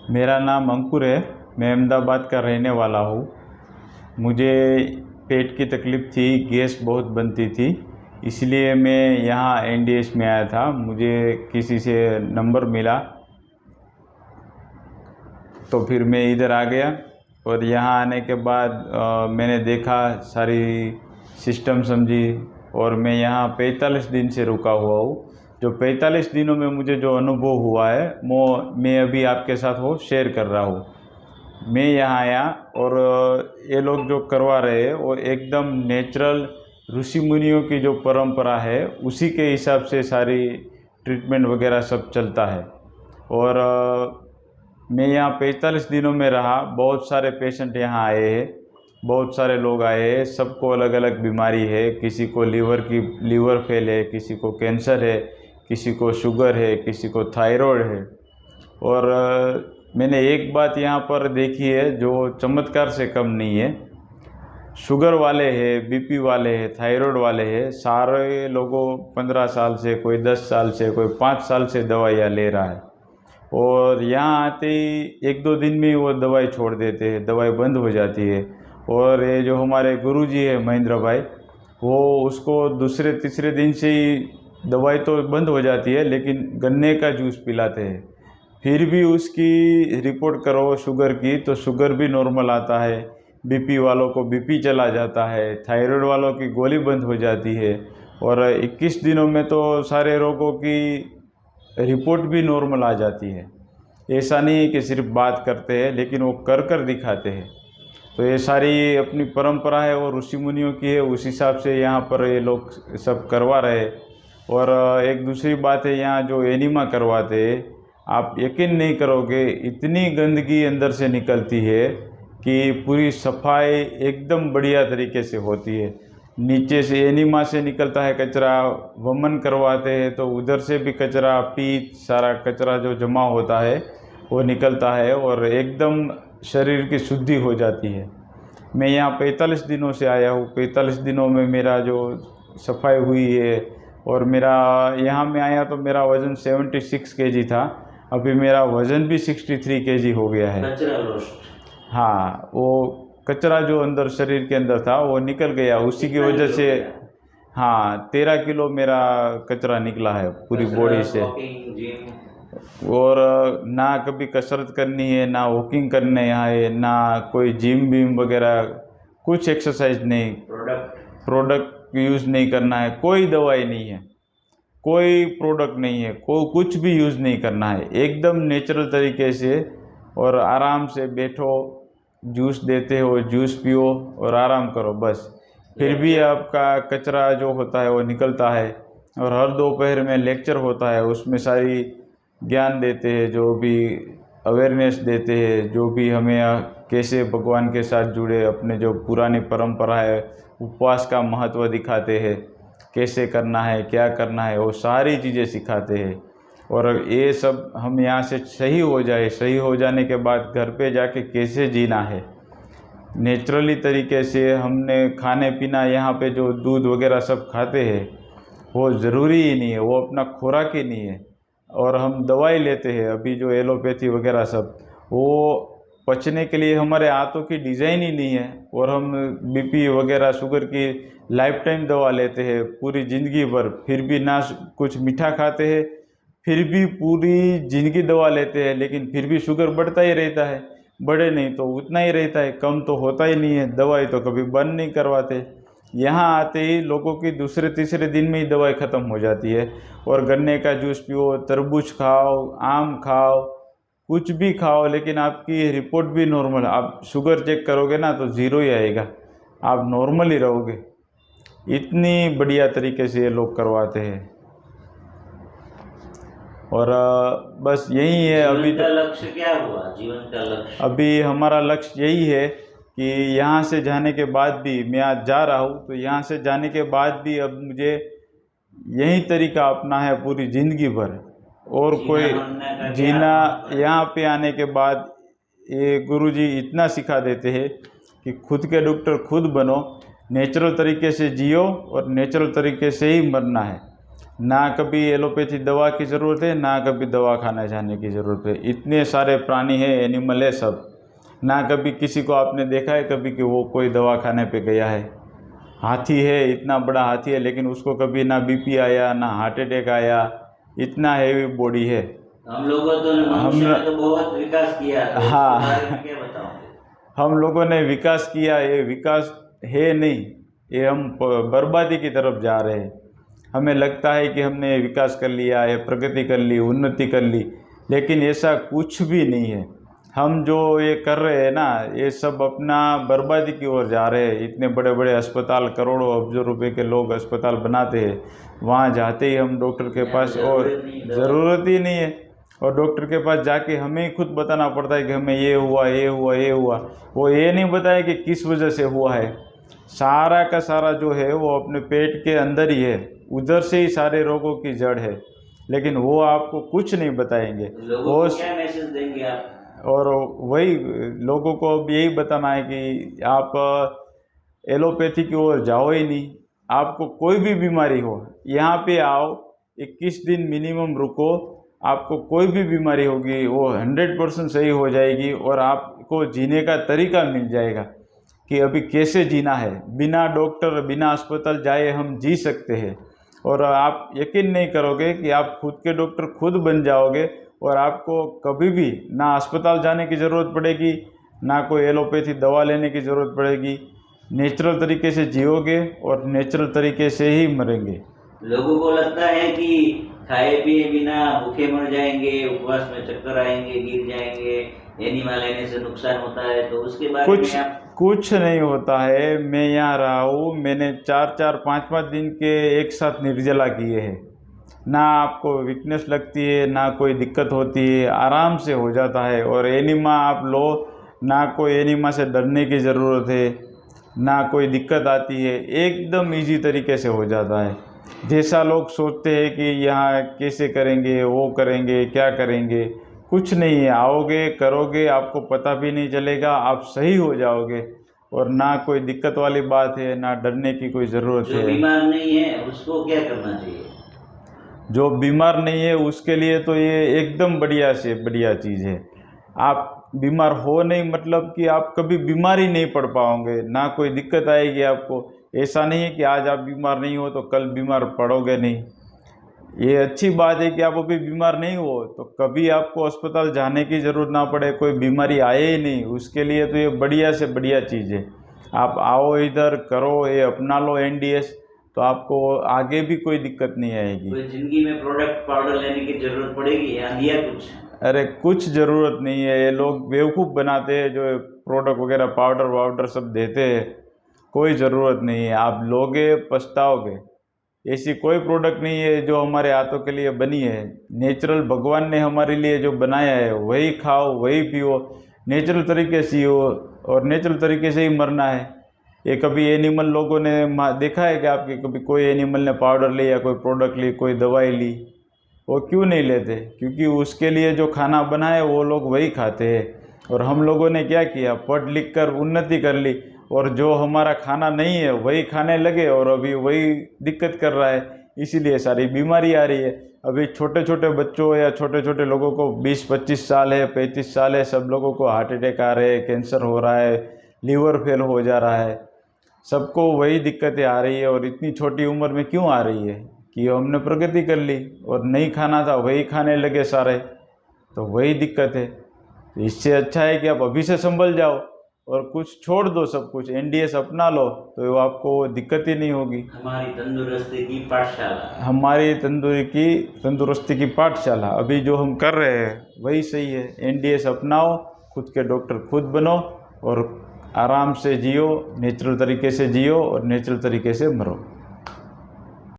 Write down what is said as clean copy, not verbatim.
मेरा नाम अंकुर है। मैं अहमदाबाद का रहने वाला हूँ। मुझे पेट की तकलीफ़ थी, गैस बहुत बनती थी, इसलिए मैं यहाँ एनडीएस में आया था। मुझे किसी से नंबर मिला तो फिर मैं इधर आ गया। और यहाँ आने के बाद मैंने देखा, सारी सिस्टम समझी, और मैं यहाँ 45 दिन से रुका हुआ हूँ। जो 45 दिनों में मुझे जो अनुभव हुआ है वो मैं अभी आपके साथ वो शेयर कर रहा हूँ। मैं यहाँ आया और ये लोग जो करवा रहे हैं वो एकदम नेचुरल ऋषि मुनियों की जो परंपरा है उसी के हिसाब से सारी ट्रीटमेंट वगैरह सब चलता है। और मैं यहाँ 45 दिनों में रहा। बहुत सारे पेशेंट यहाँ आए हैं, बहुत सारे लोग आए हैं, सबको अलग अलग बीमारी है। किसी को लीवर फेल है, किसी को कैंसर है, किसी को शुगर है, किसी को थायराइड है। और मैंने एक बात यहाँ पर देखी है जो चमत्कार से कम नहीं है। शुगर वाले हैं, बीपी वाले हैं, थायराइड वाले हैं, सारे लोगों 15 साल से, कोई 10 साल से, कोई 5 साल से दवाइयाँ ले रहा है। और यहाँ आते ही 1-2 दिन में वो दवाई छोड़ देते हैं, दवाई बंद हो जाती है। और ये जो हमारे गुरुजी है महेंद्र भाई, वो उसको दूसरे तीसरे दिन से ही दवाई तो बंद हो जाती है, लेकिन गन्ने का जूस पिलाते हैं। फिर भी उसकी रिपोर्ट करो शुगर की तो शुगर भी नॉर्मल आता है, बीपी वालों को बीपी चला जाता है, थायराइड वालों की गोली बंद हो जाती है। और 21 दिनों में तो सारे रोगों की रिपोर्ट भी नॉर्मल आ जाती है। ऐसा नहीं है कि सिर्फ बात करते हैं, लेकिन वो कर कर दिखाते हैं। तो ये सारी अपनी परंपरा है और ऋषि मुनियों की है, उस हिसाब से यहाँ पर ये लोग सब करवा रहे हैं। और एक दूसरी बात है, यहाँ जो एनिमा करवाते हैं, आप यकीन नहीं करोगे, इतनी गंदगी अंदर से निकलती है कि पूरी सफाई एकदम बढ़िया तरीके से होती है। नीचे से एनिमा से निकलता है कचरा, वमन करवाते हैं तो उधर से भी कचरा, पीत, सारा कचरा जो जमा होता है वो निकलता है और एकदम शरीर की शुद्धि हो जाती है। मैं यहाँ 45 दिनों से आया हूँ। 45 दिनों में मेरा जो सफाई हुई है, और मेरा यहाँ में आया तो मेरा वज़न 76 केजी था। अभी मेरा वज़न भी 63 केजी हो गया है। कचरा रोस्ट। हाँ, वो कचरा जो अंदर शरीर के अंदर था वो निकल गया, उसी की कितना वजह किलो से। गया? हाँ, 13 किलो मेरा कचरा निकला है पूरी बॉडी कसरत, से। वॉकिंग, जिम, और ना कभी कसरत करनी है, ना वॉकिंग करने है, ना कोई जिम बीम वगैरह, कुछ एक्सरसाइज नहीं, प्रोडक्ट। प्रोडक्ट यूज़ नहीं करना है, कोई दवाई नहीं है, कोई प्रोडक्ट नहीं है, कुछ भी यूज़ नहीं करना है, एकदम नेचुरल तरीके से। और आराम से बैठो, जूस देते हो, जूस पियो और आराम करो बस। फिर भी लेक्चर। आपका कचरा जो होता है वो निकलता है। और हर दोपहर में लेक्चर होता है, उसमें सारी ज्ञान देते हैं, जो भी अवेयरनेस देते हैं, जो भी हमें कैसे भगवान के साथ जुड़े, अपने जो पुरानी परंपरा है, उपवास का महत्व दिखाते हैं, कैसे करना है, क्या करना है, वो सारी चीज़ें सिखाते हैं। और ये सब हम यहाँ से सही हो जाए, सही हो जाने के बाद घर पे जाके कैसे जीना है नेचुरली तरीके से। हमने खाने पीना यहाँ पे जो दूध वगैरह सब खाते हैं वो ज़रूरी ही नहीं है, वो अपना खुराक ही नहीं है। और हम दवाई लेते हैं अभी जो एलोपैथी वगैरह सब, वो पचने के लिए हमारे हाथों की डिज़ाइन ही नहीं है। और हम बीपी वगैरह शुगर की लाइफ टाइम दवा लेते हैं पूरी ज़िंदगी भर, फिर भी ना कुछ मीठा खाते हैं, फिर भी पूरी ज़िंदगी दवा लेते हैं, लेकिन फिर भी शुगर बढ़ता ही रहता है। बढ़े नहीं तो उतना ही रहता है, कम तो होता ही नहीं है। दवाई तो कभी बंद नहीं करवाते। यहाँ आते ही लोगों की दूसरे तीसरे दिन में ही दवाई ख़त्म हो जाती है। और गन्ने का जूस पियो, तरबूज खाओ, आम खाओ, कुछ भी खाओ, लेकिन आपकी रिपोर्ट भी नॉर्मल। आप शुगर चेक करोगे ना तो ज़ीरो ही आएगा, आप नॉर्मल ही रहोगे। इतनी बढ़िया तरीके से ये लोग करवाते हैं। और बस यही है अभी जीवन तो। का लक्ष्य क्या हुआ? जीवन का लक्ष्य। अभी हमारा लक्ष्य यही है कि यहाँ से जाने के बाद भी, मैं आज जा रहा हूँ तो यहाँ से जाने के बाद भी अब मुझे यही तरीका अपना है पूरी ज़िंदगी भर। और जीना कोई मरने का क्या जीना, महत्व है? यहाँ पे आने के बाद ये गुरुजी इतना सिखा देते हैं कि खुद के डॉक्टर खुद बनो, नेचुरल तरीके से जियो और नेचुरल तरीके से ही मरना है। ना कभी एलोपैथी दवा की ज़रूरत है, ना कभी दवा खाने जाने की ज़रूरत है। इतने सारे प्राणी हैं, एनिमल है सब, ना कभी किसी को आपने देखा है कभी कि वो कोई दवा खाने पे गया है। हाथी है, इतना बड़ा हाथी है, लेकिन उसको कभी ना बीपी आया, ना हार्ट अटैक आया, इतना हेवी बॉडी है। हम लोगों तो मनुष्य ने तो बहुत विकास किया, तो इसके हाँ। बारे में क्या बताओगे? हम लोगों ने विकास किया, ये विकास है नहीं, ये हम बर्बादी की तरफ जा रहे हैं। हमें लगता है कि हमने विकास कर लिया है, प्रगति कर ली, उन्नति कर ली, लेकिन ऐसा कुछ भी नहीं है। हम जो ये कर रहे हैं ना, ये सब अपना बर्बादी की ओर जा रहे हैं। इतने बड़े बड़े अस्पताल, करोड़ों अरबों रुपए के लोग अस्पताल बनाते हैं, वहाँ जाते ही हम डॉक्टर के पास, और ज़रूरत ही नहीं है, और डॉक्टर के पास जाके हमें ही खुद बताना पड़ता है कि हमें ये हुआ, ये हुआ, ये हुआ। वो ये नहीं बताए कि किस वजह से हुआ है। सारा का सारा जो है वो अपने पेट के अंदर ही है, उधर से ही सारे रोगों की जड़ है, लेकिन वो आपको कुछ नहीं बताएंगे। लोगों को क्या मैसेज देंगे आप? और वही लोगों को अब यही बताना है कि आप एलोपैथी की ओर जाओ ही नहीं। आपको कोई भी बीमारी हो, यहाँ पे आओ, 21 दिन मिनिमम रुको, आपको कोई भी बीमारी होगी वो 100% सही हो जाएगी, और आपको जीने का तरीका मिल जाएगा कि अभी कैसे जीना है। बिना डॉक्टर, बिना अस्पताल जाए हम जी सकते हैं। और आप यकीन नहीं करोगे कि आप खुद के डॉक्टर खुद बन जाओगे, और आपको कभी भी ना अस्पताल जाने की ज़रूरत पड़ेगी, ना कोई एलोपैथी दवा लेने की ज़रूरत पड़ेगी। नेचुरल तरीके से जियोगे और नेचुरल तरीके से ही मरेंगे। लोगों को लगता है कि खाए पिए बिना भूखे मर जाएंगे, उपवास में चक्कर आएंगे, गिर जाएंगे, एनिमा लेने से नुकसान होता है, तो उसके बारे में आप? कुछ नहीं होता है। मैं यहाँ रहा हूँ, मैंने 4-4, 5-5 दिन के एक साथ निर्जला किए हैं। ना आपको वीकनेस लगती है, ना कोई दिक्कत होती है, आराम से हो जाता है। और एनिमा आप लो, ना कोई एनिमा से डरने की ज़रूरत है, ना कोई दिक्कत आती है, एकदम इजी तरीके से हो जाता है। जैसा लोग सोचते हैं कि यहाँ कैसे करेंगे, वो करेंगे, क्या करेंगे, कुछ नहीं है। आओगे, करोगे, आपको पता भी नहीं चलेगा, आप सही हो जाओगे, और ना कोई दिक्कत वाली बात है, ना डरने की कोई ज़रूरत जो है। बीमार नहीं है उसको क्या करना चाहिए? जो बीमार नहीं है उसके लिए तो ये एकदम बढ़िया से बढ़िया चीज़ है। आप बीमार हो नहीं मतलब कि आप कभी बीमार ही नहीं पड़ पाओगे, ना कोई दिक्कत आएगी आपको। ऐसा नहीं है कि आज आप बीमार नहीं हो तो कल बीमार पड़ोगे नहीं। ये अच्छी बात है कि आप अभी बीमार नहीं हो तो कभी आपको अस्पताल जाने की ज़रूरत ना पड़े, कोई बीमारी आए ही नहीं, उसके लिए तो ये बढ़िया से बढ़िया चीज़ है। आप आओ इधर, करो, ये अपना लो NDS, तो आपको आगे भी कोई दिक्कत नहीं आएगी। कोई जिंदगी में प्रोडक्ट पाउडर लेने की जरूरत पड़ेगी या दिया कुछ? अरे कुछ ज़रूरत नहीं है। ये लोग बेवकूफ़ बनाते हैं जो प्रोडक्ट वगैरह पाउडर वाउडर सब देते हैं, कोई ज़रूरत नहीं है। आप लोगे पछताओगे। ऐसी कोई प्रोडक्ट नहीं है जो हमारे हाथों के लिए बनी है। नेचुरल भगवान ने हमारे लिए जो बनाया है वही खाओ, वही पियो, नेचुरल तरीके से जियो, और नेचुरल तरीके से ही मरना है। ये कभी एनिमल लोगों ने देखा है कि आपके कभी कोई एनिमल ने पाउडर लिया, कोई प्रोडक्ट ली, कोई दवाई ली? वो क्यों नहीं लेते? क्योंकि उसके लिए जो खाना बना है वो लोग वही खाते हैं। और हम लोगों ने क्या किया, पढ़ लिख कर उन्नति कर ली, और जो हमारा खाना नहीं है वही खाने लगे, और अभी वही दिक्कत कर रहा है, इसीलिए सारी बीमारी आ रही है। अभी छोटे छोटे बच्चों या छोटे छोटे लोगों को 20-25 साल है, 35 साल है, सब लोगों को हार्ट अटैक आ रहे हैं, कैंसर हो रहा है, लीवर फेल हो जा रहा है, सबको वही दिक्कतें आ रही है। और इतनी छोटी उम्र में क्यों आ रही है? कि हमने प्रगति कर ली और नहीं खाना था वही खाने लगे सारे, तो वही दिक्कत है। तो इससे अच्छा है कि आप अभी से संभल जाओ और कुछ छोड़ दो, सब कुछ NDS अपना लो, तो आपको दिक्कत ही नहीं होगी। हमारी तंदुरुस्ती की पाठशाला। हमारी तंदुरुस्ती की पाठशाला अभी जो हम कर रहे हैं वही सही है। NDS अपनाओ, खुद के डॉक्टर खुद बनो, और आराम से जियो, नेचुरल तरीके से जियो और नेचुरल तरीके से मरो।